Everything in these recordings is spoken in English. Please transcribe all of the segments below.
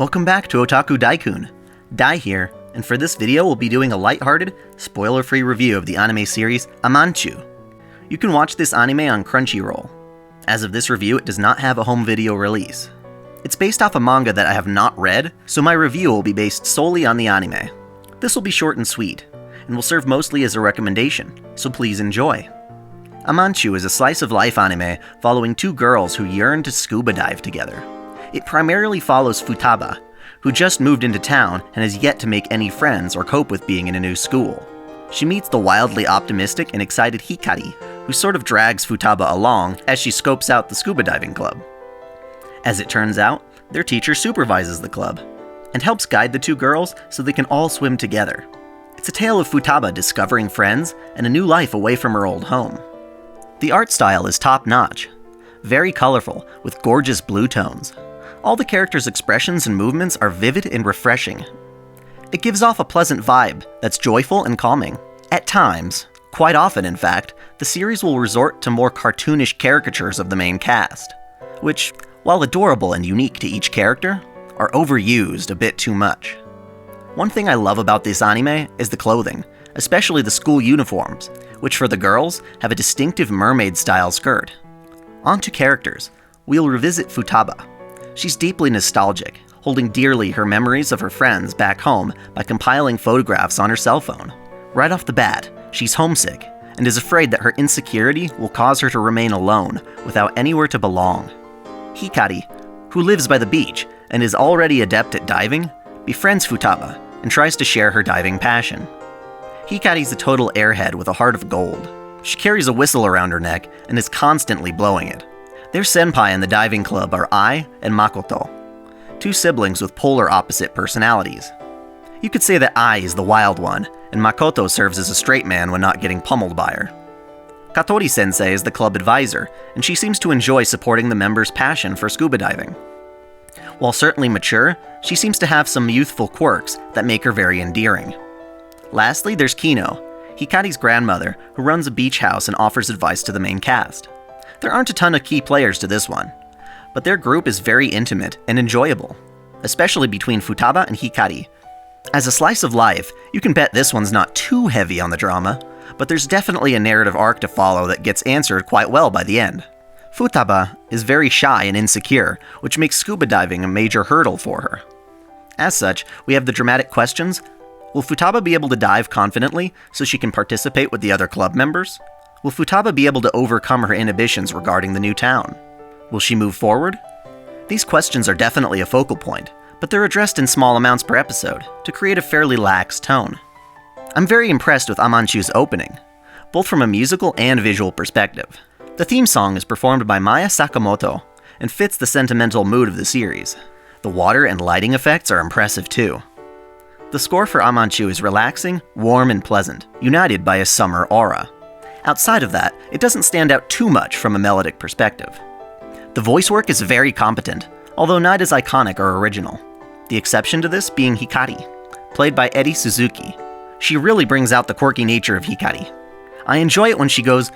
Welcome back to OtakuDaiKun. Dai here, and for this video we'll be doing a lighthearted, spoiler-free review of the anime series Amanchu. You can watch this anime on Crunchyroll. As of this review, it does not have a home video release. It's based off a manga that I have not read, so my review will be based solely on the anime. This will be short and sweet, and will serve mostly as a recommendation, so please enjoy. Amanchu is a slice-of-life anime following two girls who yearn to scuba dive together. It primarily follows Futaba, who just moved into town and has yet to make any friends or cope with being in a new school. She meets the wildly optimistic and excited Hikari, who sort of drags Futaba along as she scopes out the scuba diving club. As it turns out, their teacher supervises the club, and helps guide the two girls so they can all swim together. It's a tale of Futaba discovering friends and a new life away from her old home. The art style is top-notch, very colorful with gorgeous blue tones. All the characters' expressions and movements are vivid and refreshing. It gives off a pleasant vibe that's joyful and calming. At times, quite often in fact, the series will resort to more cartoonish caricatures of the main cast, which, while adorable and unique to each character, are overused a bit too much. One thing I love about this anime is the clothing, especially the school uniforms, which for the girls have a distinctive mermaid-style skirt. On to characters, we'll revisit Futaba. She's deeply nostalgic, holding dearly her memories of her friends back home by compiling photographs on her cell phone. Right off the bat, she's homesick, and is afraid that her insecurity will cause her to remain alone without anywhere to belong. Hikari, who lives by the beach and is already adept at diving, befriends Futaba and tries to share her diving passion. Hikari's a total airhead with a heart of gold. She carries a whistle around her neck and is constantly blowing it. Their senpai in the diving club are Ai and Makoto, two siblings with polar opposite personalities. You could say that Ai is the wild one, and Makoto serves as a straight man when not getting pummeled by her. Katori-sensei is the club advisor, and she seems to enjoy supporting the members' passion for scuba diving. While certainly mature, she seems to have some youthful quirks that make her very endearing. Lastly, there's Kino, Hikari's grandmother, who runs a beach house and offers advice to the main cast. There aren't a ton of key players to this one, but their group is very intimate and enjoyable, especially between Futaba and Hikari. As a slice of life, you can bet this one's not too heavy on the drama, but there's definitely a narrative arc to follow that gets answered quite well by the end. Futaba is very shy and insecure, which makes scuba diving a major hurdle for her. As such, we have the dramatic questions: will Futaba be able to dive confidently so she can participate with the other club members? Will Futaba be able to overcome her inhibitions regarding the new town? Will she move forward? These questions are definitely a focal point, but they're addressed in small amounts per episode to create a fairly lax tone. I'm very impressed with Amanchu's opening, both from a musical and visual perspective. The theme song is performed by Maya Sakamoto and fits the sentimental mood of the series. The water and lighting effects are impressive too. The score for Amanchu is relaxing, warm, and pleasant, united by a summer aura. Outside of that, it doesn't stand out too much from a melodic perspective. The voice work is very competent, although not as iconic or original. The exception to this being Hikari, played by Eri Suzuki. She really brings out the quirky nature of Hikari. I enjoy it when she goes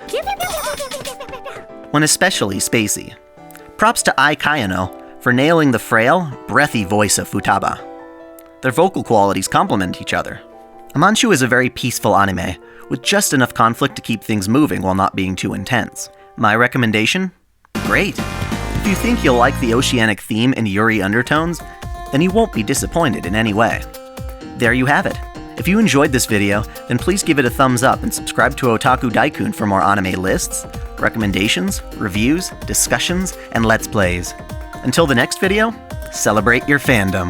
when especially spacey. Props to Ai Kayano for nailing the frail, breathy voice of Futaba. Their vocal qualities complement each other. Amanchu is a very peaceful anime, with just enough conflict to keep things moving while not being too intense. My recommendation? Great! If you think you'll like the oceanic theme and Yuri undertones, then you won't be disappointed in any way. There you have it. If you enjoyed this video, then please give it a thumbs up and subscribe to OtakuDaiKun for more anime lists, recommendations, reviews, discussions, and let's plays. Until the next video, celebrate your fandom!